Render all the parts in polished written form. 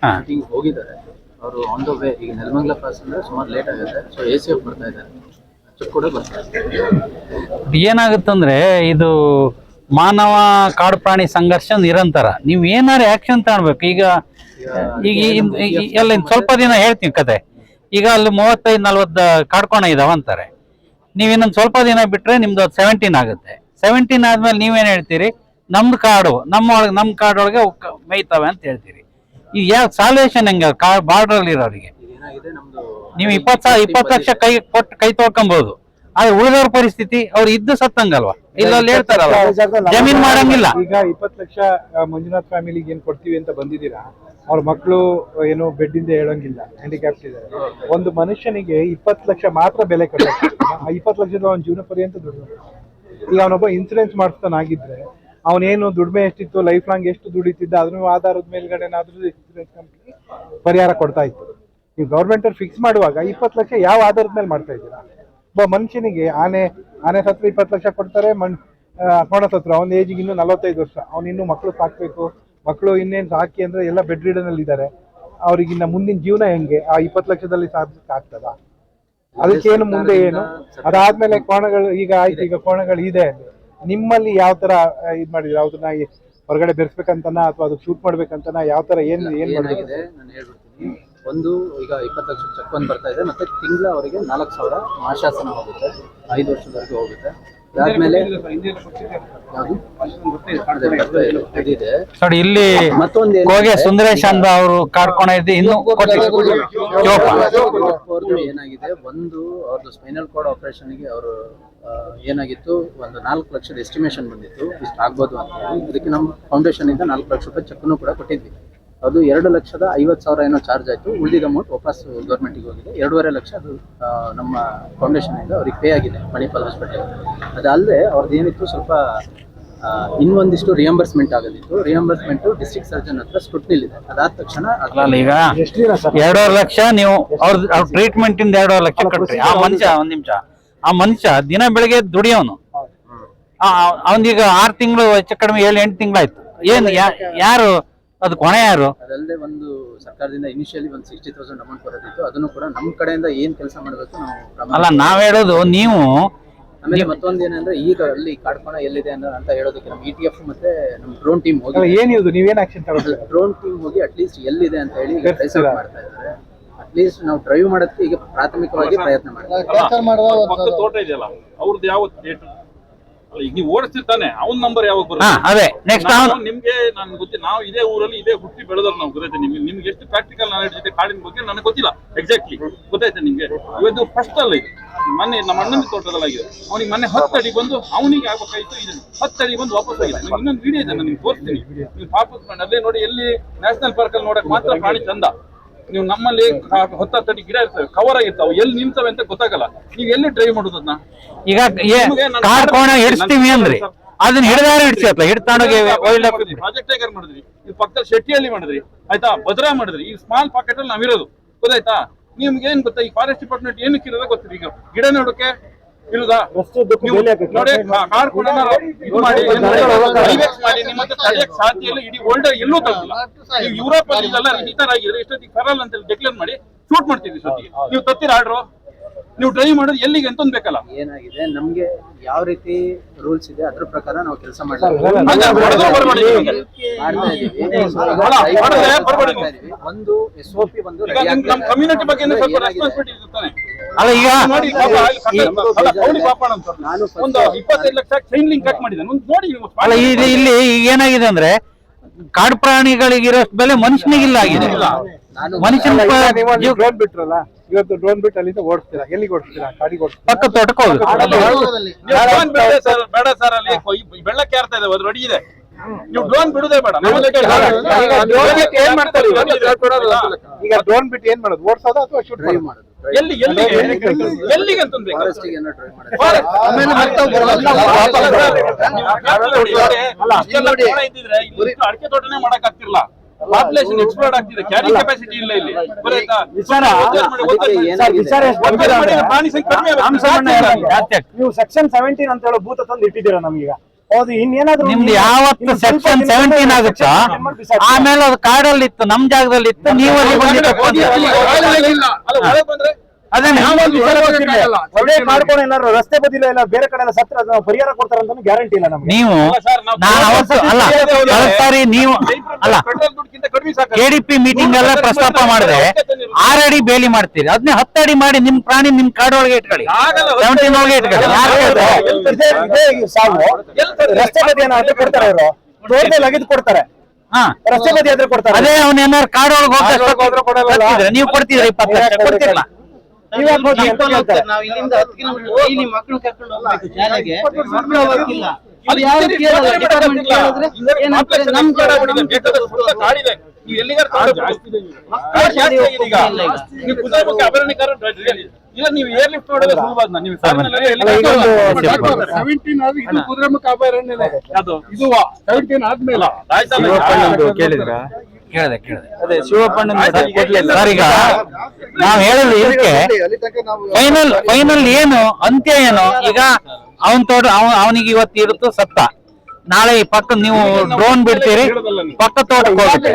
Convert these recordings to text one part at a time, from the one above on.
Meeting ಹೋಗಿದ್ದಾರೆ. ಅವರು on the way. ಈಗ ನೆಲಮಂಗಲ ಪಾಸ್ ಅಂದ್ರೆ ಸುಮಾರು ಲೇಟ್ ಆಗುತ್ತೆ. ಸೊ ACF ಬರ್ತಾ ಇದ್ದಾರೆ, ಕೂಡ ಬರ್ತಾ ಇದೆ. ಏನಾಗುತ್ತಂದ್ರೆ ಇದು ಮಾನವ ಕಾಡು ಪ್ರಾಣಿ ಸಂಘರ್ಷ ನಿರಂತರ. ನೀವು ಏನಾರು ಆಕ್ಷನ್ ತಗೊಳ್ಬೇಕು. ಈಗ ಎಲ್ಲ ಸ್ವಲ್ಪ ದಿನ ಹೇಳ್ತೀನಿ ಕತೆ. ಈಗ ಅಲ್ಲಿ 35-40 ಕಾಡ್ಕೋಣ ಇದಾವ ಅಂತಾರೆ. ನೀವು ಇನ್ನೊಂದು ಸ್ವಲ್ಪ ದಿನ ಬಿಟ್ರೆ ನಿಮ್ದು 17 ಆಗುತ್ತೆ. 17 ಆದ್ಮೇಲೆ ನೀವೇನ್ ಹೇಳ್ತೀರಿ? ನಮ್ದು ಕಾಡು, ನಮ್ಮ ಕಾಡೊಳಗೆ ಮೇಯ್ತವೆ ಅಂತ ಹೇಳ್ತೀರಿ. ಈಗ ಯಾವ ಸಾಲ್ವೇಷನ್ ಹೆಂಗ ಬಾರ್ಡರ್ ಅಲ್ಲಿ ಇರೋರಿಗೆ? ನೀವು 20 ಲಕ್ಷ ಕೈ ತೊಳ್ಕೊಬಹುದು. ಆದ್ರೆ ಉಳಿದವ್ರ ಪರಿಸ್ಥಿತಿ ಅವ್ರು ಇದ್ದು ಸತ್ತಂಗಲ್ವಾ? ಇಲ್ಲಲ್ಲಿ ಹೇಳ್ತಾರಲ್ಲ ಜಮೀನ್ ಮಾಡಂಗಿಲ್ಲ. ಈಗ 20 ಲಕ್ಷ ಮಂಜುನಾಥ್ ಫ್ಯಾಮಿಲಿಗೆ ಏನ್ ಕೊಡ್ತೀವಿ ಅಂತ ಬಂದಿದ್ದೀರಾ? ಅವ್ರ ಮಕ್ಕಳು ಏನು ಬೆಡ್ ಇಂದ ಹೇಳಂಗಿಲ್ಲ, ಹ್ಯಾಂಡಿಕ್ಯಾಪ್ಟ್ ಇದ್ದಾರೆ. ಒಂದು ಮನುಷ್ಯನಿಗೆ 20 ಲಕ್ಷ ಮಾತ್ರ ಬೆಲೆ ಕಟ್ಟಕ್ಕೆ. 20 ಲಕ್ಷದ ಅವನ ಜೀವನ ಪರ್ಯಂತ ದುಡ್ಡು. ಈಗ ಅವನೊಬ್ಬ ಇನ್ಸೂರೆನ್ಸ್ ಮಾಡಿಸ್ತಾನಾಗಿದ್ರೆ ಅವನೇನು ದುಡಿಮೆ ಎಷ್ಟಿತ್ತು, ಲೈಫ್ ಲಾಂಗ್ ಎಷ್ಟು ದುಡಿತಿದ್ದ, ಅದ್ರ ಆಧಾರದ ಮೇಲ್ಗಡೆನಾದ್ರೂ ಇನ್ಸೂರೆನ್ಸ್ ಕಂಪ್ನಿ ಪರಿಹಾರ ಕೊಡ್ತಾ ಇತ್ತು. ನೀವು ಗೌರ್ಮೆಂಟ್ ಅವ್ರು ಫಿಕ್ಸ್ ಮಾಡುವಾಗ 20 ಲಕ್ಷ ಯಾವ ಆಧಾರದ ಮೇಲೆ ಮಾಡ್ತಾ ಇದ್ದೀರಾ? ಒಬ್ಬ ಮನುಷ್ಯನಿಗೆ ಆನೆ ಸತ್ರ 20 ಲಕ್ಷ ಕೊಡ್ತಾರೆ. ಕೋಣ ಸತ್ರ ಅವನ ಏಜಿಗೆ ಇನ್ನೂ 45 ವರ್ಷ. ಅವ್ನಿನ್ನೂ ಮಕ್ಕಳು ಸಾಕ್ಬೇಕು. ಮಕ್ಕಳು ಇನ್ನೇನು ಸಾಕಿ ಅಂದ್ರೆ ಎಲ್ಲ ಬೆಡ್ ರಿಡನ್ ಅಲ್ಲಿ ಇದ್ದಾರೆ. ಅವ್ರಿಗಿನ್ನ ಮುಂದಿನ ಜೀವನ ಹೆಂಗೆ? ಆ 20 ಲಕ್ಷದಲ್ಲಿ ಸಾಧಿಸಕ್ಕೆ ಆಗ್ತದ? ಅದಕ್ಕೇನು ಮುಂದೆ ಏನು? ಅದಾದ್ಮೇಲೆ ಕೋಣಗಳು ಈಗ ಆಯ್ತು, ಈಗ ಕೋಣಗಳು ಇದೆ. ನಿಮ್ಮಲ್ಲಿ ಯಾವ ತರ ಇದ್ ಮಾಡಿದ್ರೆ ಅದನ್ನ ಹೊರಗಡೆ ಬೆರೆಸ್ಬೇಕಂತನ ಅಥವಾ ಅದಕ್ಕೆ ಶೂಟ್ ಮಾಡ್ಬೇಕಂತನ ಯಾವ ತರ ಏನ್ ಮಾಡಿದೆ ನಾನು ಹೇಳ್ಬಿಡ್ತೀನಿ. ಒಂದು ಈಗ 20 ಲಕ್ಷ ಚೆಕ್ ಒಂದು ಬರ್ತಾ ಇದೆ. ಮತ್ತೆ ತಿಂಗಳ ಅವರಿಗೆ 4,000 ಮಾಶಾಸನ ಹೋಗುತ್ತೆ, 5 ವರ್ಷದವರೆಗೂ ಹೋಗುತ್ತೆ. ಅದಾದ್ಮೇಲೆ ನೋಡಿ ಇಲ್ಲಿ ಮತ್ತೊಂದು ಸುಂದರೇಶ್ ಅಂತ ಅವರು ಕಾರ್ಕೋಣ ಇದೆ. ಇನ್ನು ಏನಾಗಿದೆ, ಒಂದು ಅವ್ರದ್ದು ಸ್ಪೈನಲ್ ಕಾರ್ಡ್ ಆಪರೇಷನ್ಗೆ ಅವರು ಏನಾಗಿತ್ತು, ಒಂದು 4 ಲಕ್ಷದ ಎಸ್ಟಿಮೇಷನ್ ಬಂದಿತ್ತು, ಇಷ್ಟು ಆಗ್ಬೋದು ಅಂತ ಹೇಳಿ. ಅದಕ್ಕೆ ನಮ್ಮ ಫೌಂಡೇಶನ್ ಇಂದ 4 ಲಕ್ಷ ರೂಪಾಯಿ ಚೆಕ್ನು ಕೂಡ ಕೊಟ್ಟಿದ್ವಿ. ಅದು 2,50,000 ಏನೋ ಚಾರ್ಜ್ ಆಯಿತು. ಉಳಿದ ಅಮೌಂಟ್ ವಾಪಸ್ ಗೌರ್ಮೆಂಟಿಗೆ ಹೋಗಿದೆ. 2.5 ಲಕ್ಷ ಅದು ನಮ್ಮ ಫೌಂಡೇಶನ್ ಇಂದ ಅವ್ರಿಗೆ ಪೇ ಆಗಿದೆ ಮಣಿಪಾಲ್ ಹಾಸ್ಪಿಟಲ್. ಅದಲ್ಲದೆ ಅವ್ರದ್ದು ಏನಿತ್ತು, ಸ್ವಲ್ಪ ಇನ್ನೊಂದಿಷ್ಟು ರಿಯಂಬರ್ಸ್ಮೆಂಟ್ ಆಗೋದಿತ್ತು. ರಿಯಂಬರ್ಸ್ಮೆಂಟ್ ಡಿಸ್ಟ್ರಿಕ್ಟ್ ಸರ್ಜನ್ ಹತ್ರ ಸ್ಕ್ರೂಟಿನಿಲಿದೆ. ಅದಾದ ತಕ್ಷಣ ಈಗ 2.5 ಲಕ್ಷ ನೀವು ಅವ್ರ ಟ್ರೀಟ್ಮೆಂಟ್ ಇಂದ 2.5 ಲಕ್ಷ ಕಟ್ರಿ. ಆ ಮನುಷ್ಯ ದಿನ ಬೆಳಗ್ಗೆ ದುಡಿಯೋನು. ಅವನಿಗೆ 6 ತಿಂಗಳು ಹೆಚ್ಚು ಕಡಿಮೆ 7-8 ತಿಂಗಳಾಯ್ತು. ಏನ್ ಯಾರು ಅದು ಕೊನೆ ಯಾರು? ಅದಲ್ಲದೆ ಒಂದು ಸರ್ಕಾರದಿಂದ ಇನಿಷಿಯಲಿ ಒಂದು 60,000 ಅಮೌಂಟ್ ಬರೋದಿತ್ತು. ಅದನ್ನು ಕೂಡ ನಮ್ಮ ಕಡೆಯಿಂದ ಏನ್ ಕೆಲಸ ಮಾಡಬೇಕು ನಾವು ಅಲ್ಲ ನಾವ್ ಹೇಳೋದು ನೀವು. ಆಮೇಲೆ ಮತ್ತೊಂದು ಏನಂದ್ರೆ, ಈಗ ಅಲ್ಲಿ ಕಾಡ್ಕೋಣ ಎಲ್ಲಿದೆ ಅಂತ ಹೇಳೋದಕ್ಕೆ ನಮ್ಮ ETF ಮತ್ತೆ ನಮ್ಮ ಡ್ರೋನ್ ಟೀಮ್ ಹೋಗಿ ಏನಿದು ನೀವೇನ್ ಆಕ್ಷನ್ ತಗೊಳ್ತೀರಾ? ಡ್ರೋನ್ ಟೀಮ್ ಹೋಗಿ ಅಟ್ಲೀಸ್ಟ್ ಎಲ್ಲಿದೆ ಅಂತ ಹೇಳಿ ಮಾಡ್ತಾ ಇದ್ದಾರೆ. ಅಟ್ಲೀಸ್ಟ್ ನಾವು ಡ್ರೈವ್ ಮಾಡೋದಕ್ಕೆ ಈಗ ಪ್ರಾಥಮಿಕವಾಗಿ ಪ್ರಯತ್ನ ಮಾಡ್ತೀವಿ. ತೋಟ ಇದೆಯಲ್ಲ ಅವ್ರದ್ದು ಯಾವ ಈಗ ನೀವು ಓಡಿಸ್ತಿರ್ತಾನೆ ಅವ್ನ ನಂಬರ್ ಯಾವಾಗ ಬರುತ್ತೆ? ಅದೇ ನೆಕ್ಸ್ಟ್ ನಿಮ್ಗೆ ನನ್ಗೆ ಗೊತ್ತಿಲ್ಲ. ನಾವು ಇದೇ ಊರಲ್ಲಿ ಇದೇ ಹುಟ್ಟಿ ಬೆಳೆದವ್ರು ನಾವು. ಗೊತ್ತೈತೆ ನಿಮ್ಗೆ ಎಷ್ಟು ಪ್ರಾಕ್ಟಿಕಲ್ ನಾಲೆಡ್ಜ್ ಜೊತೆ ಕಾಡಿನ ಬಗ್ಗೆ ನನಗೆ ಗೊತ್ತಿಲ್ಲ ಎಕ್ಸಾಕ್ಟ್ಲಿ. ಗೊತ್ತೈತೆ ನಿಮ್ಗೆ? ಇವತ್ತು ಫಸ್ಟ್ ಅಲ್ಲ ಇದು. ಮೊನ್ನೆ ನಮ್ಮ ಅಣ್ಣನ ತೋಟದಲ್ಲಾಗಿದೆ. ಅವನಿಗೆ ಮೊನ್ನೆ 10 ಅಡಿ ಬಂದು ಅವನಿಗೆ ಆಗ್ಬೇಕಾಯ್ತು. ಇದು 10 ಅಡಿ ಬಂದು ವಾಪಸ್ ಆಗಿದೆ. ಇನ್ನೊಂದು ವಿಡಿಯೋ ಇದೆ, ನಾನು ನಿಮ್ಗೆ ತೋರಿಸ್ತೀನಿ. ನೀವು ವಾಪಸ್ ಮಾಡಿ ಅಲ್ಲೇ ನೋಡಿ. ಎಲ್ಲಿ ನ್ಯಾಷನಲ್ ಪಾರ್ಕ್ ಅಲ್ಲಿ ನೋಡಕ್ ಮಾತ್ರ ಪ್ರಾಣಿ ಚಂದ. ನೀವು ನಮ್ಮಲ್ಲಿ 10 ಅಡಿ ಗಿಡ ಇರ್ತವೆ, ಕವರ್ ಆಗಿರ್ತಾವೆ, ಎಲ್ಲಿ ನಿಲ್ತವೆ ಅಂತ ಗೊತ್ತಾಗಲ್ಲ. ನೀವು ಎಲ್ಲಿ ಡ್ರೈವ್ ಮಾಡೋದು ಅದನ್ನ? ಈಗ ಕಾರ್ಕೋಣ ಹಿಡಿಸ್ತೀವಿ ಅಂದ್ರೆ ಅದನ್ನ ಹಿಡಿದಾರ ಹಿಡಿಸತ್ತ ಹಿಡ್ತಾಂಡೋಗಿ ಪ್ರಾಜೆಕ್ಟ್ ಟೈಗರ್ ಮಾಡಿದ್ರಿ, ಇದು ಪಕ್ಕದಲ್ಲಿ ಶೆಟ್ಟಿಯಲ್ಲಿ ಮಾಡಿದ್ರಿ, ಆಯ್ತಾ, ಭದ್ರಾ ಮಾಡಿದ್ರಿ. ಈ ಸ್ಮಾಲ್ ಪಾಕೆಟ್ ಅಲ್ಲಿ ನಾವಿರೋದು ಗೊತ್ತಾಯ್ತಾ? ನಿಮ್ಗೆ ಏನ್ ಗೊತ್ತಾ, ಈ ಫಾರೆಸ್ಟ್ ಡಿಪಾರ್ಟ್ಮೆಂಟ್ ಏನಕ್ಕೆ ಇರೋದ ಗೊತ್ತಿಲ್ಲ. ಈಗ ಗಿಡ ನೋಡಕ್ಕೆ ಇರುದಾ? ನೋಡಿ ಕಾರ್ಕೋಣ ಇದು ಮಾಡಿ ನಿಮ್ಮ ಹತ್ರ ತಡೆಯಕ್ಕೆ ಸಾಧ್ಯ ಇಲ್ಲ. ಇಡೀ ವರ್ಲ್ಡ್ ಎಲ್ಲೂ ತಪ್ಪಿಲ್ಲ. ನೀವು ಯುರೋಪ್ ಅಲ್ಲಿ ಇದೆಲ್ಲ ಈ ತರ ಆಗಿದ್ರೆ ಇಷ್ಟೊತ್ತಿಗೆ ಫರಲ್ ಅಂತ ಡಿಕ್ಲೇರ್ ಮಾಡಿ ಶೂಟ್ ಮಾಡ್ತಿದ್ವಿ. ಇಷ್ಟೊತ್ತಿಗೆ ನೀವು ತತ್ತಿರ ಆರ್ಡ್ರು, ನೀವು ಡ್ರೈವ್ ಮಾಡೋದು ಎಲ್ಲಿಗೆ ಅಂತ ಬೇಕಲ್ಲ. ಏನಾಗಿದೆ, ನಮ್ಗೆ ಯಾವ ರೀತಿ ರೂಲ್ಸ್ ಇದೆ ಅದ್ರ ಪ್ರಕಾರ ನಾವು ಕೆಲಸ ಮಾಡ್ತಾ ಇದೀವಿ. ಒಂದು SOP ಒಂದು ನಮ್ಮ ಕಮ್ಯುನಿಟಿ ಬಗ್ಗೆ ಸ್ವಲ್ಪ ರೆಸ್ಪಾನ್ಸಿಬಿಲಿಟಿ ಇರ್ತಾನೆ. ಅಲ್ಲ ಈಗ ನೋಡಿ, ನಾನು ಒಂದು 25 ಲಕ್ಷ ಚೈನ್ ಲಿಂಕ್ ಕಟ್ ಮಾಡಿದ್ದೇನೆ ನೋಡಿ. ಅಲ್ಲ ಇಲ್ಲಿ ಏನಾಗಿದೆ ಅಂದ್ರೆ ಕಾಡು ಪ್ರಾಣಿಗಳಿಗಿರೋಷ್ಟು ಬೆಲೆ ಮನುಷ್ಯನಿಗಿಲ್ಲ ಆಗಿದೆ. ಮನುಷ್ಯನ ಡ್ರೋನ್ ಬಿಟ್ರಲ್ಲ, ಇವತ್ತು ಡ್ರೋನ್ ಬಿಟ್ಟು ಅಲ್ಲಿಂದ ಓಡಿಸ್ತೀರಾ? ಎಲ್ಲಿಗೆ ಓಡಿಸ್ತೀರಾ? ಕಾಡಿಗೆ ಓಡಿಸ್ತೀರಾ? ಪಕ್ಕ ತೋಟಕ್ಕೆ ಹೋಗಿ ಬೇಡ ಸರ್, ಅಲ್ಲಿ ಬೆಳ್ಳಕ್ಕೆ ಯಾರ್ತಾ ಇದೆ, ಅದ್ರ ಅಡಿ ಇದೆ. ನೀವು ಡ್ರೋನ್ ಬಿಡುದೇ ಬೇಡ. ಈಗ ಡ್ರೋನ್ ಬಿಟ್ಟು ಏನ್ ಮಾಡೋದು? ಓಡಿಸೋದು ಅಥವಾ ಶೂಟ್ ಮಾಡೋದು? ಎಲ್ಲಿಗೆ ಅಂತಂದ್ರೆ ಅಡಿಕೆ ತೋಟನೇ ಮಾಡಕ್ ಆಗ್ತಿರ್ಲಿಲ್ಲ. ಪಾಪ್ಯುಲೇಷನ್ ಎಕ್ಸ್ಪ್ಲೋರ್ಡ್ ಆಗ್ತಿದೆ, ಕ್ಯಾರಿ ಕೆಪಾಸಿಟಿ ಇಲ್ಲ ಇಲ್ಲಿ. ನೀವು ಸೆಕ್ಷನ್ 17 ಅಂತ ಹೇಳೋ ಭೂತ ತಂದು ಇಟ್ಟಿದ್ದೀರಾ ನಮ್ಗೀಗ. ಹೌದು ಇನ್ನೇನಾದ್ರು ನಿಮ್ದು ಯಾವತ್ತು ಸೆಕ್ಷನ್ 17 ಆಗುತ್ತೋ ಆಮೇಲೆ ಅದು ಕಾಡಲ್ಲಿ ಇತ್ತು, ನಮ್ ಜಾಗದಲ್ಲಿ ಇತ್ತು, ನೀವು ಅಲ್ಲಿ ಬಂದು ತಗೊಂಡ್ರಿ. ಅಲ್ಲ ಒಳಗೆ ಬಂದ್ರೆ ಅದನ್ನ ಒಳ್ಳೆ ಮಾಡ್ಕೊಂಡು ಏನಾದ್ರು ರಸ್ತೆ ಬದಿಲ ಇಲ್ಲ ಬೇರೆ ಕಡೆ ಎಲ್ಲ ಸತ್ರ ಅದನ್ನ ಪರಿಹಾರ ಕೊಡ್ತಾರೆ ಅಂತ ಗ್ಯಾರಂಟಿ ಇಲ್ಲ ನಮ್ಗೆ. ನೀವು ನಾನು ಅವತ್ತು ಅಲ್ಲ ಕಳೆದ ಸಾರಿ ನೀವು ಅಲ್ಲ ಪೆಟ್ರೋಲ್ ದುಡ್ಡಿಗಿಂತ ಕಡಿಮೆ ಸಾಕು. ಕೆಡಿಪಿ ಮೀಟಿಂಗ್ ಎಲ್ಲ ಪ್ರಸ್ತಾಪ ಮಾಡಿದ್ರೆ 6 ಅಡಿ ಬೇಲಿ ಮಾಡ್ತೀರಿ, ಅದನ್ನೇ 10 ಅಡಿ ಮಾಡಿ ನಿಮ್ ಪ್ರಾಣಿ ನಿಮ್ ಕಾಡೊಳಗೆ ಇಟ್ಕೊಳ್ಳಿ, 17 ಒಳಗೆ ಇಟ್ಕೊಳ್ಳಿ. ಇದೇ ಸಾವು ರಸ್ತೆ ಬದಿ ಏನಾದ್ರು ಕೊಡ್ತಾರೆ ಅವರು ರೋಡ್ನಲ್ಲಿ ಅಗಿದು ಕೊಡ್ತಾರೆ, ಹಾ ರಸ್ತೆ ಬದಿ ಆದ್ರೆ ಕೊಡ್ತಾರೆ. ಅದೇ ಅವ್ನ ಏನಾದ್ರು ಕಾಡೊಳಗೆ ಹೋದ್ರೆ ನೀವು ಕೊಡ್ತಿದ್ರೆ 20 ಲಕ್ಷ ಕೊಡ್ತಿರಲ್ಲ. ನೀವ್ ಹೋಗಿ ಅಂತ ಕೇಳ್ತಾರೆ. ನಾವು ಇಲ್ಲಿಂದ 10 ಕಿಲೋಮೀಟರ್ ಡೈಲಿ ಮಕ್ಕಳು ಕರ್ಕೊಂಡು ಹೋಗ್ಬೇಕು ಶಾಲೆಗೆ, ಮಕ್ಕಳು ಹೋಗಿಲ್ಲ. ಅದು ಯಾರು ಕೇಳಲ್ಲ, ಡಿಪಾರ್ಟ್ಮೆಂಟ್ ಕೇಳಿದ್ರೆ ಏನಂತಾರೆ ನಮ್ ಕಾಡಿದೆ, ನೀವು ಎಲ್ಲಿಗಾರು ನೀವು ಕುದುರೆಮುಖ ಅಭಯಾರಣ್ಯಕಾರ ಇಲ್ಲ, ನೀವು ಏರ್ ಲಿಫ್ಟ್ ಮಾಡೋದು ಸುಲಭ. ನೀವು ಕುದುರೆಮುಖ ಅಭಯಾರಣ್ಯನೇ ಅದು ಇದು 17 ಆದ್ಮೇಲೆ ಕೇಳಿದೆ ಅದೇ ಶಿವಪ್ಪಣ್ಣ ಸರ್. ಈಗ ನಾವ್ ಹೇಳೋದು ಇದಕ್ಕೆ ಫೈನಲ್ ಏನು ಅಂತ್ಯ ಏನು, ಈಗ ಅವನ್ ತೋಟ ಅವನಿಗೆ ಇವತ್ತು ಇರುತ್ತೋ ಸತ್ತ, ನಾಳೆ ಈ ಪಕ್ಕ ನೀವು ಡ್ರೋನ್ ಬಿಡ್ತೀರಿ, ಪಕ್ಕ ತೋಟಕ್ಕೆ ಹೋಗುತ್ತೆ.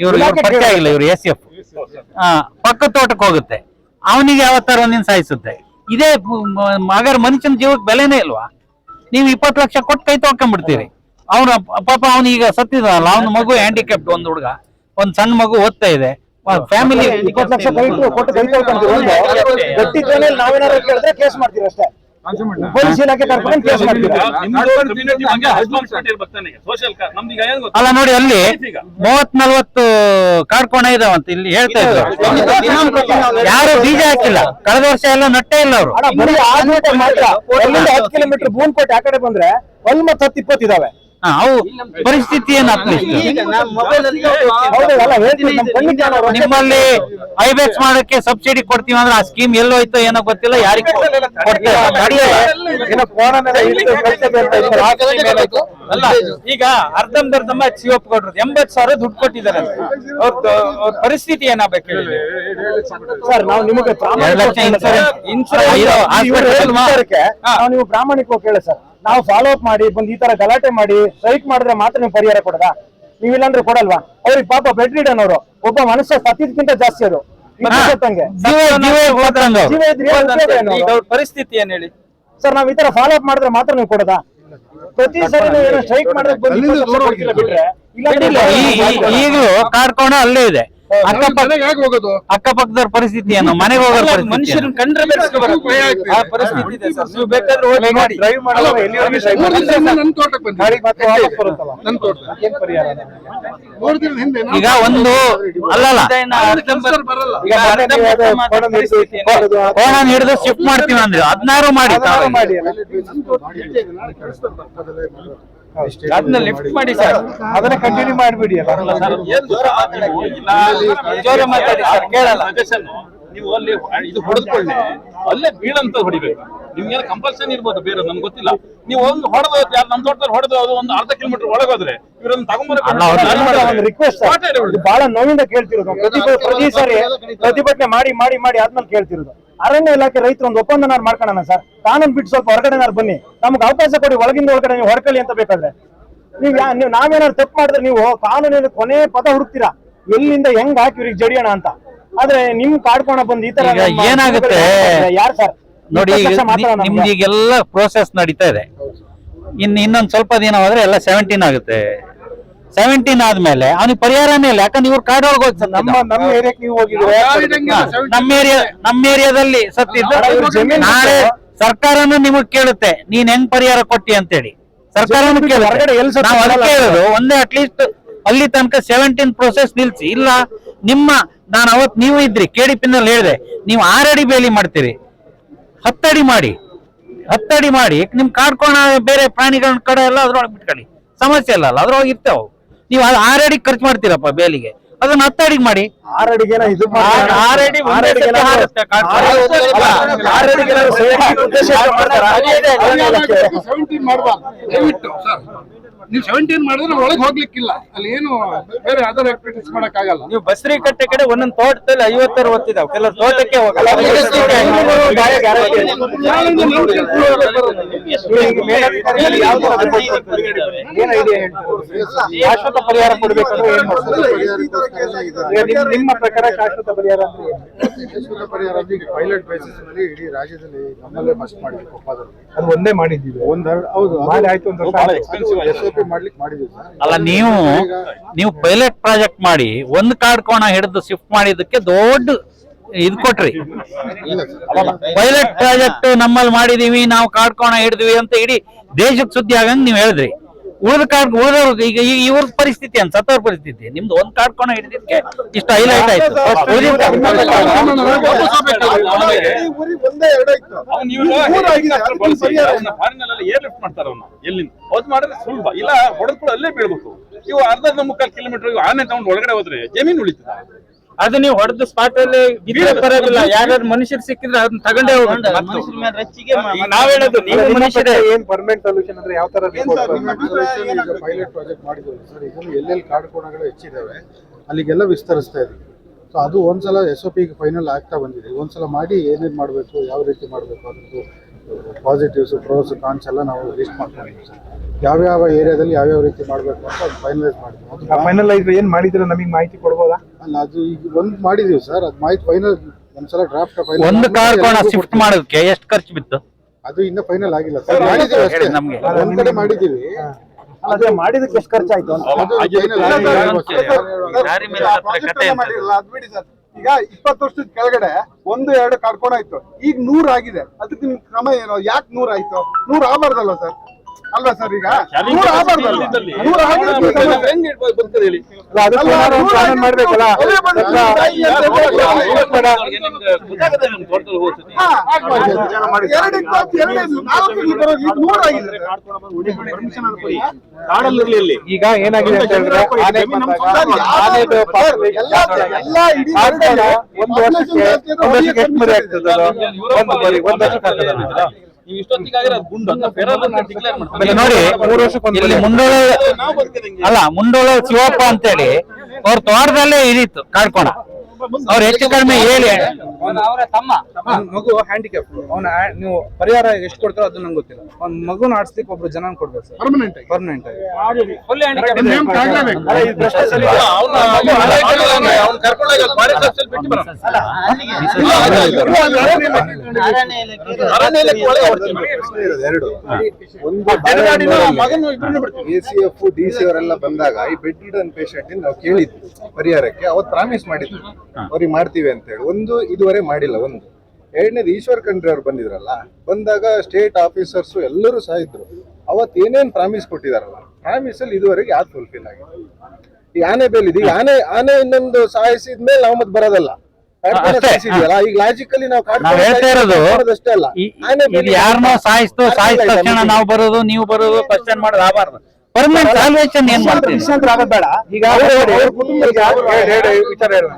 ಇವ್ರು ಪರಿಚಯ ಆಗಿಲ್ಲ, ಇವ್ರು SF ಪಕ್ಕ ತೋಟಕ್ಕೆ ಹೋಗುತ್ತೆ, ಅವನಿಗೆ ಯಾವತ್ತಾರ ಒಂದಿನ ಸಾಯಿಸುತ್ತೆ. ಇದೇ ಮಗರ್ ಮನುಷ್ಯನ ಜೀವಕ್ಕೆ ಬೆಲೆನೇ ಇಲ್ವಾ? ನೀವು 20 ಲಕ್ಷ ಕೊಟ್ಟು ಕೈ ತೊಳ್ಕೊಂಡ್ಬಿಡ್ತೀರಿ. ಅವ್ನ ಪಾಪ ಅವನೀಗ ಸತ್ತಿದಲ್ಲ, ಅವ್ನ ಮಗು ಹ್ಯಾಂಡಿಕ್ಯಾಪ್ಟ್, ಒಂದ್ ಹುಡುಗ, ಒಂದ್ ಸಣ್ಣ ಮಗು ಓದ್ತಾ ಇದೆ, ಫ್ಯಾಮಿಲಿ 20 ಲಕ್ಷ ಕೊಟ್ಟು ಕೈ ತೊಳ್ಕೊಂಡ್ವಿ. ಗಟ್ಟಿ ಧ್ವನಿಯಲ್ಲಿ ನಾವೇನಾದ್ರು ಕೇಳಿದ್ರೆ ಕೇಸ್ ಮಾಡ್ತೀವಿ ಅಷ್ಟೇ, ಪೊಲೀಸ್ ಇಲಾಖೆ ಕರ್ಕೊಂಡು ಕೇಸ್ ಮಾಡ್ತೀರಾ. ಅಲ್ಲ ನೋಡಿ, ಅಲ್ಲಿ 30-40 ಕಾಡ್ಕೋಣ ಇದಾವಂತ ಇಲ್ಲಿ ಹೇಳ್ತಾ ಇದ್ರು. ಯಾರು ಬೀಜ ಹಾಕಿಲ್ಲ, ಕಳೆದ ವರ್ಷ ಎಲ್ಲ ನಟ್ಟೇ ಇಲ್ಲ ಅವರು. ಬರೀ ಆದ್ಮೇಲೆ ಮಾತ್ರ ಅಲ್ಲಿಂದ 10 ಕಿಲೋಮೀಟರ್ ಬೂನ್ಕೋಟೆ ಆ ಕಡೆ ಬಂದ್ರೆ ಅಲ್ಲಿ ಮತ್ತೆ 10-20 ಇದಾವೆ. ಅವು ಪರಿಸ್ಥಿತಿ ಏನು ನಿಮ್ಮಲ್ಲಿ ಐಬೆಕ್ಸ್ ಮಾಡಕ್ಕೆ ಸಬ್ಸಿಡಿ ಕೊಡ್ತೀವಿ ಅಂದ್ರೆ ಆ ಸ್ಕೀಮ್ ಎಲ್ಲೋಯ್ತೋ ಏನೋ ಗೊತ್ತಿಲ್ಲ, ಯಾರಿಗೆ ಅಲ್ಲ. ಈಗ ಅರ್ಧಂಬರ್ಧಮ್ಮ ಶಿವಪ್ಪ ಕೊಡ್ರು 80,000 ದುಡ್ಡು ಕೊಟ್ಟಿದ್ದಾರೆ. ಅವ್ರ ಪರಿಸ್ಥಿತಿ ಏನಾಗಬೇಕು ಹೇಳಿ ಸರ್. ನಾವು ನಿಮಗೆ ನೀವು ಪ್ರಾಮಾಣಿಕವಾಗಿ ಕೇಳಿ ಸರ್, ನಾವು ಫಾಲೋ ಅಪ್ ಮಾಡಿ ಬಂದು ಈ ತರ ಗಲಾಟೆ ಮಾಡಿ ಸ್ಟ್ರೈಕ್ ಮಾಡಿದ್ರೆ ಮಾತ್ರ ನೀವು ಪರಿಹಾರ ಕೊಡದ, ನೀವಿಲ್ಲಾಂದ್ರೆ ಕೊಡಲ್ವಾ? ಅವ್ರಿಗೆ ಪಾಪ ಬೆಡ್ ರಿಡನ್ ಅವರು, ಒಬ್ಬ ಮನುಷ್ಯ ಸತ್ತಿದ್ಕಿಂತ ಜಾಸ್ತಿ ಅದು ಪರಿಸ್ಥಿತಿ ಏನ್ ಹೇಳಿ ಸರ್. ನಾವ್ ಈ ತರ ಫಾಲೋ ಅಪ್ ಮಾಡಿದ್ರೆ ಮಾತ್ರ ನೀವು ಕೊಡದ? ಪ್ರತಿ ಸರಿ ಸ್ಟ್ರೈಕ್ ಮಾಡಿದ್ರೆ ಬಿಟ್ರೆ ಈಗಲೂ ಕಾಡ್ಕೋಣ ಅಲ್ಲೇ ಇದೆ. ಅಕ್ಕಪಕ್ಕದವ್ರ ಪರಿಸ್ಥಿತಿ ಏನು, ಮನೆಗೆ ಹೋಗೋರ ಮನುಷ್ಯರನ್ನ ಕಂಡ್ರೆ ಆ ಪರಿಸ್ಥಿತಿ ಇದೆ ಸರ್. ನೀವು ಬೇಕಾದ್ರೆ ಹೋಗಿ ಮಾಡಿ. ಈಗ ಒಂದು ಅಲ್ಲಲ್ಲ ಕೋಣ ಹಿಡಿದು ಶಿಫ್ಟ್ ಮಾಡ್ತೀವಿ ಅಂದ್ರೆ 16 ಮಾಡಿ ಅದನ್ನ ಲಿಫ್ಟ್ ಮಾಡಿ ಸರ್, ಅದನ್ನ ಕಂಟಿನ್ಯೂ ಮಾಡ್ಬಿಡಿ. ಜೋರ ಮಾತಾಡಿ ಸರ್, ಕೇಳಲ್ಲ. ನೀವು ಅಲ್ಲಿ ಇದು ಹೊಡೆದ್ಕೊಳ್ಳಿ, ಅಲ್ಲೇ ಬೀಳಂತ ಹೊಡಿಬೇಕು. ನಿಮ್ಗೆ ಕಂಪಲ್ಸನ್ ಇರ್ಬೋದು, ಬೇರೆ ನನ್ಗೆ ಗೊತ್ತಿಲ್ಲ. ನೀವು ಒಂದು ಹೊಡೆದು ಯಾರು ನಮ್ಮ ತೋಟದಲ್ಲಿ ಹೊಡೆದು ಅದು ಒಂದು ಅರ್ಧ ಕಿಲೋಮೀಟರ್ ಒಳಗೋದ್ರೆ ಇವ್ರನ್ನ ಒಂದು ರಿಕ್ವೆಸ್ಟ್ ಬಹಳ ನೋವಿಂದ ಕೇಳ್ತಿರೋದು. ಪ್ರತಿ ಸಾರಿ ಪ್ರತಿಭಟನೆ ಮಾಡಿ ಮಾಡಿ ಮಾಡಿ ಆದ್ಮೇಲೆ ಕೇಳ್ತಿರೋದು, ಅರಣ್ಯ ಇಲಾಖೆ ರೈತರು ಒಂದು ಒಪ್ಪಂದನಾರು ಮಾಡ್ಕೊಳ್ಳೋಣ ಸರ್, ಕಾನೂನು ಬಿಟ್ಟು ಸ್ವಲ್ಪ ಹೊರಗಡೆನಾರು ಬನ್ನಿ, ನಮ್ಗೆ ಅವಕಾಶ ಕೊಡಿ, ಒಳಗಿಂದ ಒಳಗಡೆ ನೀವು ಹೊರಕಳಿ ಅಂತ ಬೇಕಾದ್ರೆ. ನೀವು ನಾವೇನಾದ್ರು ತಪ್ಪು ಮಾಡಿದ್ರೆ ನೀವು ಕಾನೂನಿನ ಕೊನೆ ಪದ ಹುಡುಕ್ತೀರಾ, ಎಲ್ಲಿಂದ ಹೆಂಗ್ ಹಾಕಿ ಇವ್ರಿಗೆ ಜಡಿಯೋಣ ಅಂತ. ಆದ್ರೆ ನಿಮ್ ಕಾಡ್ಕೋಣ ಬಂದು ಈ ತರ ಏನಾಗುತ್ತೆ ಯಾರು ಸರ್ ನೋಡಿ, ನಿಮ್ದು ಈಗೆಲ್ಲ ಪ್ರೋಸೆಸ್ ನಡೀತಾ ಇದೆ. ಇನ್ನೊಂದ್ ಸ್ವಲ್ಪ ದಿನ ಹೋದ್ರೆ ಎಲ್ಲ 17 ಆಗುತ್ತೆ. 17 ಆದ್ಮೇಲೆ ಅವನಿಗೆ ಪರಿಹಾರನೇ ಇಲ್ಲ, ಯಾಕಂದ್ರೆ ಇವ್ರು ಕಾಡೊಳಗೆ ಹೋಗಿ ನಮ್ಮ ಏರಿಯಾಕ್ಕೆ ನೀವು ಹೋಗಿದ್ರೆ ನಮ್ಮ ಏರಿಯಾದಲ್ಲಿ ಸತ್ತಿದ್ದು. ನಾಳೆ ಸರ್ಕಾರನು ನಿಮಗ್ ಕೇಳುತ್ತೆ ನೀನ್ ಹೆಂಗ್ ಪರಿಹಾರ ಕೊಟ್ಟಿ ಅಂತೇಳಿ. ಸರ್ಕಾರನು ಕೇಳೋದು ಒಂದೇ, ಅಟ್ಲೀಸ್ಟ್ ಅಲ್ಲಿ ತನಕ 17 ಪ್ರೋಸೆಸ್ ನಿಲ್ಸಿ. ಇಲ್ಲ ನಾನು ಅವತ್ ನೀವು ಇದ್ರಿ KDP-ನಲ್ಲಿ ಹೇಳಿದೆ, ನೀವು 6 ಅಡಿ ಬೇಲಿ ಮಾಡ್ತೀರಿ, 10 ಅಡಿ ಮಾಡಿ, 10 ಅಡಿ ಮಾಡಿ ನಿಮ್ ಕಾಡ್ಕೋಣ ಬೇರೆ ಪ್ರಾಣಿಗಳ ಕಡೆ ಎಲ್ಲ ಅದ್ರೊಳಗೆ ಬಿಟ್ಕೊಳ್ಳಿ, ಸಮಸ್ಯೆ ಇಲ್ಲ, ಅದ್ರೊಳಗೆ ಇರ್ತಾವ. ನೀವು 6 ಅಡಿ ಖರ್ಚು ಮಾಡ್ತೀರಪ್ಪ ಬೇಲಿಗೆ, ಅದನ್ನ 10 ಅಡಿಗೆ ಮಾಡಿ. ಆರಡಿಗೆನ ಇದು ಆರಡಿ ಮುಂದೆ ಸತ್ಯ ಹಾರುತ್ತೆ ಕಾಡು. ದಯವಿಟ್ಟು ಸರ್ ನೀವು 17 ಮಾಡಿದ್ರೆ ಒಳಗೆ ಹೋಗ್ಲಿಕ್ಕಿಲ್ಲ, ಅಲ್ಲಿ ಏನು ಬೇರೆ ಅದರ್ ಆಕ್ಟಿವಿಟೀಸ್ ಮಾಡಕ್ ಆಗಲ್ಲ. ನೀವು ಬಸ್ರಿ ಕಟ್ಟೆ ಕಡೆ ಒಂದೊಂದು ತೋಟದಲ್ಲಿ 50-60 ಇದಾವೆ, ಕೆಲವರು ತೋಟಕ್ಕೆ ಹೋಗಲ್ಲ. ಶಾಶ್ವತ ಪರಿಹಾರ ಕೊಡ್ಬೇಕಂದ್ರೆ ಏನ್ ಮಾಡ್ತಾರೆ? ನಿಮ್ಮ ಪ್ರಕಾರ ಶಾಶ್ವತ ಪರಿಹಾರ ಅಂದ್ರೆ ಏನು? ಶಾಶ್ವತ ಪರಿಹಾರ ಅಂದ್ರೆ ಈಗ ಪೈಲಟ್ ಬೇಸಿಸ್ ನಲ್ಲಿ ಇಡೀ ರಾಜ್ಯದಲ್ಲಿ ನಮ್ಮಲ್ಲೇ ಫಸ್ಟ್ ಮಾಡಿದ್ವಿ ಕೊಪ್ಪದಲ್ಲಿ. ಅದು ಒಂದೇ ಮಾಡಿದ್ದೀವಿ. ಹೌದು ಮಾಡಿ ಆಯ್ತು ಒಂದು SOP ಮಾಡ್ಲಿಕ್ಕೆ ಮಾಡಿದ್ವಿ ಸರ್. ಅಲ್ಲ ನೀವು ಪೈಲಟ್ ಪ್ರಾಜೆಕ್ಟ್ ಮಾಡಿ ಒಂದು ಕಾಡ್ಕೋಣ ಹಿಡಿದು ಶಿಫ್ಟ್ ಮಾಡಿದ್ದಕ್ಕೆ ದೊಡ್ಡ ಇದ್ ಕೊಟ್ರಿ. ಪೈಲಟ್ ಪ್ರಾಜೆಕ್ಟ್ ನಮ್ಮಲ್ಲಿ ಮಾಡಿದೀವಿ, ನಾವು ಕಾಡ್ಕೋಣ ಹಿಡಿದ್ವಿ ಅಂತ ಇಡೀ ದೇಶಕ್ಕೆ ಸುದ್ದಿ ಆಗಂಗ್ ನೀವ್ ಹೇಳಿದ್ರಿ. ಉಳಿದವ್ರು ಈಗ ಇವ್ರ ಪರಿಸ್ಥಿತಿ ಅಂತ ಸತ್ತವ್ರ ಪರಿಸ್ಥಿತಿ, ನಿಮ್ದು ಒಂದ್ ಕಾಡ್ಕೋಣ ಹಿಡಿದಿದ್ದಕ್ಕೆ ಇಷ್ಟು ಹೈಲೈಟ್ ಆಯ್ತು. ಏರ್ ಲಿಫ್ಟ್ ಮಾಡ್ತಾರ ಅವ್ನ ಎಲ್ಲಿಂದ ಅದ್ ಮಾಡಿದ್ರೆ ಸುಲಭ, ಇಲ್ಲ ಹೊಡೆದ್ಬಿಡು ಅಲ್ಲೇ ಬೀಳ್ಬೇಕು. ಇವು ಅರ್ಧ 3/4 ಕಿಲೋಮೀಟರ್ ಆನೆ ತಗೊಂಡು ಒಳಗಡೆ ಹೋದ್ರೆ ಜಮೀನು ಉಳಿತದ. ಅದು ನೀವು ಹೊಡೆದ ಸ್ಪಾಟ್ ಅಲ್ಲಿ ಬಿದ್ದರೆ ಪರವಾಗಿಲ್ಲ, ಯಾರು ಮನುಷ್ಯರು ಸಿಕ್ಕಿದ್ರೆ ಅದನ್ನ ತಗೊಂಡೇ ಹೋಗುತ್ತೆ. ನಾವ್ ಹೇಳೋದು ನೀವು ಮನುಷ್ಯರೇ. ಏನ್ ಪರ್ಮನೆಂಟ್ ಸೊಲ್ಯೂಷನ್ ಅಂದ್ರೆ ಯಾವ ತರ ಪೈಲಟ್ ಪ್ರಾಜೆಕ್ಟ್ ಮಾಡಿದ್ವಿ ಸರ್. ಈಗ ಎಲ್ಲೆಲ್ಲಿ ಕಾಡ್ಕೋಣಗಳು ಹೆಚ್ಚಿದಾವೆ ಅಲ್ಲಿಗೆಲ್ಲ ವಿಸ್ತರಿಸ್ತಾ ಇದ್ವಿ. ಸೊ ಅದು ಒಂದ್ಸಲ SOP ಫೈನಲ್ ಆಗ್ತಾ ಬಂದಿದೆ. ಒಂದ್ಸಲ ಮಾಡಿ ಏನೇನು ಮಾಡಬೇಕು, ಯಾವ ರೀತಿ ಮಾಡಬೇಕು, ಅದ್ರದ್ದು ಪಾಸಿಟಿವ್ಸ್ ಪ್ರೋಸ್ ಕಾನ್ಸ್ ಎಲ್ಲ ನಾವು ಲಿಸ್ಟ್ ಮಾಡ್ಕೊಂಡಿದ್ವಿ ಸರ್. ಯಾವ್ಯಾವ ಏರಿಯಾದಲ್ಲಿ ಯಾವ್ಯಾವ ರೀತಿ ಮಾಡಬೇಕು ಅಂತ ಅದು ಫೈನಲೈಸ್ ಮಾಡಿದ್ವಿ. ಫೈನಲೈಸ್ ಏನ್ ಮಾಡಿದ್ರೆ ನಮಗೆ ಮಾಹಿತಿ ಕೊಡ್ಬೋದಾ? ಅಲ್ಲ ಅದು ಈಗ ಒಂದು ಮಾಡಿದೀವಿ ಸರ್, ಅದು ಮಾಹಿತಿ ಫೈನಲ್ ಒಂದ್ಸಲ ಡ್ರಾಫ್ಟ್ ಒಂದು ಕಾಡ್ಕೋಣ ಶಿಫ್ಟ್ ಮಾಡೋದಕ್ಕೆ ಎಷ್ಟು ಖರ್ಚು ಬಿತ್ತು? ಅದು ಇನ್ನ ಫೈನಲ್ ಆಗಿಲ್ಲ ಸರ್, ಮಾಡಿದೀವಿ ಅಷ್ಟೇ. ನಮ್ಗೆ ಒಂದ್ ಕಡೆ ಮಾಡಿದೀವಿ, ಅದೇ ಮಾಡಿದಕ್ಕೆ ಎಷ್ಟು ಖರ್ಚಾಯ್ತು ಅಂತ ಅದು final ಆಗಿಲ್ಲ. ದಾರಿ ಮೇಲೆ ಹತ್ರ ಕತೆ ಅಂತ. ಅದ್ ಬಿಡಿ ಸರ್, ಈಗ 20 ವರ್ಷದ ಕೆಳಗಡೆ 1-2 ಕಡ್ಕೊಂಡಾಯ್ತು, ಈಗ 100 ಆಗಿದೆ. ಅದಕ್ಕೆ ನಿಮ್ ಕ್ರಮ ಏನು? ಯಾಕೆ 100 ಆಯ್ತು? 100 ಆಗಬಾರ್ದಲ್ವ ಸರ್? ಅಲ್ವಾ ಸರ್? ಈಗ 100 ಆಗಬಾರ್ದಲ್ವ? 100 ಹೆಂಗ್ ಬರ್ತದೆ ಹೇಳಿ? ಮಾಡ್ಬೇಕಲ್ಲ. ಈಗ ಏನಾಗಿದೆ ಅಂತ ಹೇಳಿದ್ರೆ ಒಂದು ವರ್ಷಕ್ಕೆ ಎಷ್ಟು ಮರಿ ಆಗ್ತದೆ? ಒಂದು ವರ್ಷಕ್ಕೆ ಆಗ್ತದೆ. ನೀವು ಇಷ್ಟೊತ್ತಿಗಾಗಿರೋ ಗುಂಡು ಅಂತ ಫೆರಲ್ ಅಂತ ಡಿಕ್ಲೇರ್ ಮಾಡ್ತಾರೆ. ಆಮೇಲೆ ನೋಡಿ, 3 ವರ್ಷಕ್ಕೆ ಇಲ್ಲಿ ಮುಂಡೋಳ ಶಿವಪ್ಪ ಅಂತೇಳಿ ಅವ್ರ ತೋಟದಲ್ಲೇ ಇದಿತ್ತು ಕಾಡ್ಕೋಣ. ಅವ್ರು ಹೆಚ್ಚು ಕಡಿಮೆ ಹೇಳಿ ಅವರ ತಮ್ಮ ಮಗು ಹ್ಯಾಂಡಿಕ್ಯಾಪ್, ಅವನ ನೀವು ಪರಿಹಾರ ಎಷ್ಟು ಕೊಡ್ತಾರೋ ಅದು ನಂಗೆ ಗೊತ್ತಿಲ್ಲ. ಅವ್ನ ಮಗುನ ಆಡ್ಸ್ಲಿಕ್ಕೆ ಒಬ್ರು ಜನ ಕೊಡ್ಬೇಕು ಸರ್, ಪರ್ಮನೆಂಟ್ ಆಗಿ. Full handicap. ಎರಡು ಒಂದು ACF DC ಅವರೆಲ್ಲ ಬಂದಾಗ ಈ ಬೆಡ್ ರಿಡನ್ ಪೇಷಂಟ್ ನಾವು ಕೇಳಿದ್ವಿ ಪರಿಹಾರಕ್ಕೆ, ಅವತ್ತು ಪ್ರಾಮಿಸ್ ಮಾಡಿದ್ವಿ ಅವ್ರಿಗೆ ಮಾಡ್ತೀವಿ ಅಂತ ಹೇಳಿ. ಒಂದು ಇದುವರೆ ಮಾಡಿಲ್ಲ. ಒಂದು ಎರಡನೇದು ಈಶ್ವರ್ ಖಂಡ್ರೆ ಅವ್ರು ಬಂದಿದ್ರಲ್ಲ, ಬಂದಾಗ ಸ್ಟೇಟ್ ಆಫೀಸರ್ಸ್ ಎಲ್ಲರೂ ಸಹ ಇದ್ರು. ಅವತ್ತು ಏನೇನ್ ಪ್ರಾಮಿಸ್ ಕೊಟ್ಟಿದಾರಲ್ಲ, ಪ್ರಾಮಿಸ್ ಅಲ್ಲಿ ಇದುವರೆಗೆ ಯಾವ್ದು ಫುಲ್ಫಿಲ್ ಆಗಿದೆ? ಈ ಆನೆ ಬೇಲಿದೆ, ಈ ಆನೆ ಇನ್ನೊಂದು ಸಾಯಿಸಿದ್ಮೇಲೆ ನಾವು ಮತ್ತೆ ಬರೋದಲ್ಲ. ಸಾಯಿಸಿದ್ಯಲ್ಲ, ಈಗ ಲಾಜಿಕಲಿ ನಾವು ಹೇಳ್ತಾ ಇರೋದು ಅಷ್ಟೇ ಅಲ್ಲ, ಯಾರನ್ನೋ ಸಾಯಿಸಿದ ತಕ್ಷಣ ನಾವು ಬರೋದು ನೀವು ಬರೋದು ಕ್ವಶನ್ ಮಾಡೋದು ಆಗಬಾರ್ದು. ಪರ್ಮನೆಂಟ್ ಸಾಲ್ವೇಷನ್ ಏನ್ ಮಾಡ್ತೀವಿ? ಬೇಡ. ಈಗ ವಿಚಾರ ಹೇಳೋಣ.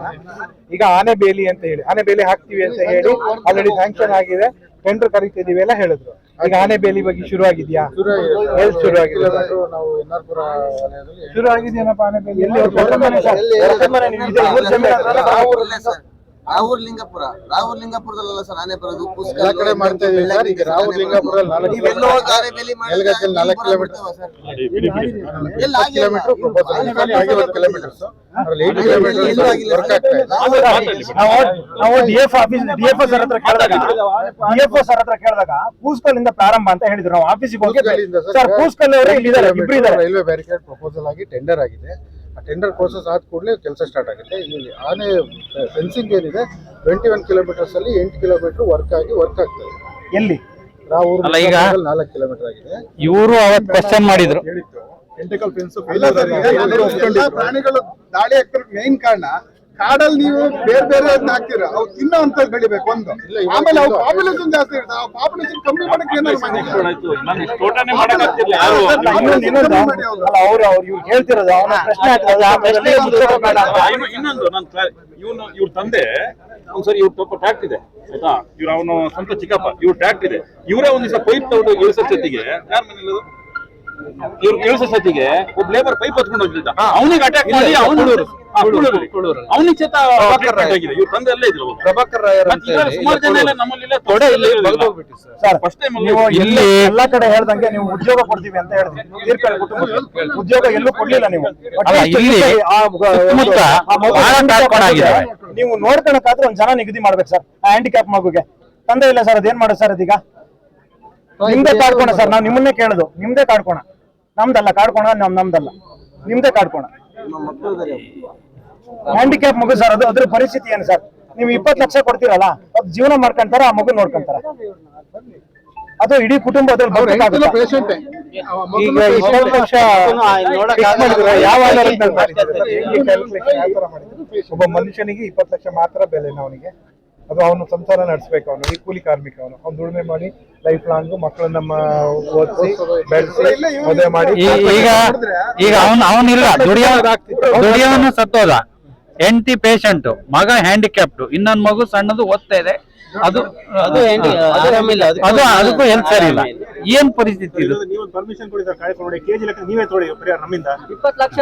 ಈಗ ಆನೆ ಬೇಲಿ ಅಂತ ಹೇಳಿ, ಆನೆ ಬೇಲಿ ಹಾಕ್ತಿವಿ ಅಂತ ಹೇಳಿ ಆಲ್ರೆಡಿ ಸ್ಯಾಂಕ್ಷನ್ ಆಗಿದೆ, ಟೆಂಡರ್ ಕರೀತಿದೀವಿ ಎಲ್ಲ ಹೇಳಿದ್ರು. ಈಗ ಆನೆ ಬೇಲಿ ಬಗ್ಗೆ ಶುರು ಆಗಿದ್ಯಾ? ಎಲ್ಲಿ ಶುರು ಆಗಿದೆ? ನಾವು ಎನ್ನಾರ್ಪುರ ವಲಯದಲ್ಲಿ ಶುರು ಆಗಿದೆಯೇನಪ್ಪ ಆನೆ ಬೇಲಿ? ಎಲ್ಲಿ? ರಾವೂರ್ ಲಿಂಗಾಪುರದಲ್ಲ ಸರ್ ಆನೆ ಬರೋದು. ಎಲ್ಲ ಕಡೆ ಮಾಡ್ತಾ ಇದೀವಿ ಸರ್. ಈಗ ರಾವೂರ್ ಲಿಂಗಾಪುರ 4 ಕಿಲೋಮೀಟರ್ ನಾವು DFO ಸರ್ ಹತ್ರ ಕೇಳಿದಾಗ ಕೂಸ್ಕಲ್ ಇಂದ ಪ್ರಾರಂಭ ಅಂತ ಹೇಳಿದ್ರು. ನಾವು ಆಫೀಸಿಗೆ ಹೋಗಿದ್ವಿ ಸರ್, ಕೂಸ್ಕಲ್ ಅವರೇ ಇಲ್ಲಿದ್ದಾರೆ, ಇಬ್ರು ಇದ್ದಾರೆ. ರೈಲ್ವೆ ಬ್ಯಾರಿಕೇಡ್ ಪ್ರಪೋಸಲ್ ಆಗಿ ಟೆಂಡರ್ ಆಗಿದೆ. ಆ ಟೆಂಡರ್ ಪ್ರೋಸೆಸ್ ಆದ ಕೂಡಲೇ ಕೆಲಸ ಸ್ಟಾರ್ಟ್ ಆಗುತ್ತೆ. ಇಲ್ಲಿ ಆನೆ ಫೆನ್ಸಿಂಗ್ ಏನಿದೆ 21 ಕಿಲೋಮೀಟರ್ಸ್ ಅಲ್ಲಿ 8 ಕಿಲೋಮೀಟರ್ ವರ್ಕ್ ಆಗ್ತದೆ. ಎಲ್ಲಿ? ರಾವೂರ್ ಅಲ್ಲ, ಈಗ 4 ಕಿಲೋಮೀಟರ್ ಆಗಿದೆ. ಇವರು ಅವತ್ತು ಕ್ವಶನ್ ಮಾಡಿದ್ರು. ಪ್ರಾಣಿಗಳು ದಾಳಿ ಆಗ್ತಿರೋ ಮೇನ್ ಕಾರಣ ಕಾಡಲ್ಲಿ ನೀವು ಬೇರೆ ಬೇರೆ ಹಾಕ್ತೀರಾ, ಅವು ತಿನ್ನೋ ಅಂತ ಬೆಳಿಬೇಕು ಒಂದು. ಆಮೇಲೆ ಅವು ಪಾಪ್ಯುಲೇಷನ್ ಜಾಸ್ತಿ ಇರ್ತದೆ, ಆ ಪಾಪ್ಯುಲೇಷನ್ ಕಮ್ಮಿ ಮಾಡಕ್ಕೆ ಏನಾದ್ರು ಮಾಡಿ. ನಾನು ಇಷ್ಟು ತೋಟನೇ ಮಾಡಕ್ಕಾಗ್ತಿರ್ಲಿಲ್ಲ ಯಾರು. ಅವ್ರು ಇವ್ರು ಹೇಳ್ತಿರೋದು ಅವನ ಪ್ರಶ್ನೆ ಆಗ್ತದೆ, ಆ ಪ್ರಶ್ನೆಗೆ ಉತ್ತರ ಬೇಡ ಅಂತ. ಇನ್ನೊಂದು ನಾನು ಇವ್ರ ತಂದೆ ಒಂದ್ಸರಿ ಇವ್ರ ಸ್ವಲ್ಪ ಟ್ಯಾಕ್ಟ್ ಇದೆ ಆಯ್ತಾ, ಇವ್ರ ಅವನು ಸ್ವಂತ ಚಿಕ್ಕಪ್ಪ, ಇವ್ರ ಟ್ಯಾಕ್ಟ್ ಇದೆ, ಇವರೇ ಒಂದ್ ದಿವಸ ಪೈಪ್ ತಗೊಂಡು ಇಳಿಸೋ ಸತಿಗೆ ಯಾರ ಮನೇಲಿ ಇವ್ರು ಇಳಿಸೋ ಸತಿಗೆ ಒಬ್ಬ ಲೇಬರ್ ಪೈಪ್ ಹೊತ್ಕೊಂಡು ಹೋಗ್ತಿದ್ದ, ಅವನಿಗೆ ಅಟ್ಯಾಕ್ ಮಾಡಿ ಅವನಿಗೆ ಚೇತ ಆಗಿದೆ. ಇವ್ರ ತಂದೆ ಅಲ್ಲೇ ಇದ್ರು ಪ್ರಭಾಕರ್ ರಾಯರ್ ಅಂತ ಹೇಳಿ ಸುಮಾರು ಜನ ಎಲ್ಲ ನಮ್ಮಲ್ಲಿ ಸರ್, ಫಸ್ಟ್ ಟೈಮ್ ನೀವು ಇಲ್ಲಿ ಎಲ್ಲಾ ಕಡೆ ಹೇಳ್ದಂಗೆ ನೀವು ಉದ್ಯೋಗ ಕೊಡ್ತೀವಿ ಅಂತ ಹೇಳಿದ್ರಿ, ತೀರ್ಪಳ್ಳಿ ಕುಟುಂಬಕ್ಕೆ ಉದ್ಯೋಗ ಎಲ್ಲೂ ಕೊಡ್ಲಿಲ್ಲ ನೀವು. ಅಲ್ಲ, ಇಲ್ಲಿ ಸುತ್ತಮುತ್ತ ಬಹಳ ಕಾರ್ಖಾನೆ ನೀವು ನೋಡ್ಕೊಳಕಾದ್ರೆ ಒಂದ್ ಜನ ನಿಗದಿ ಮಾಡ್ಬೇಕು ಸರ್. ಆ ಹ್ಯಾಂಡಿಕ್ಯಾಪ್ ಮಗುಗೆ ತಂದೆ ಇಲ್ಲ ಸರ್, ಅದೇನ್ ಮಾಡೋದು ಸರ್ ಅದೀಗ? ನಿಮ್ದೇ ಕಾಡ್ಕೋಣ ಸರ್, ನಾವು ನಿಮ್ಮನ್ನೇ ಕೇಳುದು, ನಿಮ್ದೇ ಕಾಡ್ಕೋಣ, ನಮ್ದಲ್ಲ ಕಾಡ್ಕೋಣ, ನಮ್ದಲ್ಲ, ನಿಮ್ದೇ ಕಾಡ್ಕೋಣ. ಹ್ಯಾಂಡಿಕ್ಯಾಪ್ ಮಗು ಸರ್, ಅದು ಅದ್ರ ಪರಿಸ್ಥಿತಿ ಏನು ಸರ್? ನೀವು 20 ಲಕ್ಷ ಕೊಡ್ತೀರಲ್ಲ, ಅದು ಜೀವನ ಮಾಡ್ಕೊಂತಾರ, ಆ ಮಗು ನೋಡ್ಕೊಂತಾರ, ಅದು ಇಡೀ ಕುಟುಂಬ ಅದ್ರಲ್ಲಿ ಬರ್ಬೇಕಾಗುತ್ತೆ. ಪೇಷಂಟ್ ಈಗ 20 ಲಕ್ಷ fix ಮಾಡಿದ್ರೆ ಯಾವ ಆಧಾರದ ಮೇಲೆ ಮಾಡಿದ್ರು? ಹೆಂಗೆ calculation ಯಾವ ತರ ಮಾಡಿದ್ರು? ಒಬ್ಬ ಮನುಷ್ಯನಿಗೆ 20 ಲಕ್ಷ ಮಾತ್ರ ಬೆಲೆನ ಅವನಿಗೆ, ಅದು ಅವನು ಸಂಸಾರ ನಡೆಸಬೇಕು, ಅವನು ಈ ಕೂಲಿ ಕಾರ್ಮಿಕ, ಅವನು ದುಡಿಮೆ ಮಾಡಿ ಲೈಫ್ ಲಾಂಗ್ ಮಕ್ಕಳನ್ನ ಓದಿಸಿ ಬೆಳೆಸಿ ಮದುವೆ ಮಾಡಿ. ಈಗ ಅವನಿಲ್ಲ, ದುಡಿಯೋನು ಸತ್ತೋದ, ಹೆಂಡತಿ ಪೇಷಂಟ್, ಮಗ ಹ್ಯಾಂಡಿಕ್ಯಾಪ್ಟ್, ಇನ್ನೊಂದ್ ಮಗು ಸಣ್ಣದು ಓದ್ತಾ ಇದೆ, ಅದಕ್ಕೂ ಹೆಲ್ತ್ ಸರಿ ಇಲ್ಲ. ಏನ್ ಪರಿಸ್ಥಿತಿ ಇದು? ನೀವು ಪರ್ಮಿಷನ್ ಕೊಡಿ ಸರ್, ಕಾಯ್ಕೊಂಡು ಕೆಜಿ ಲೆಕ್ಕ ನೀವೇ ತೊಗೊಳ್ಳಿ ಪರಿಹಾರ ನಮ್ಮಿಂದ. 20 ಲಕ್ಷ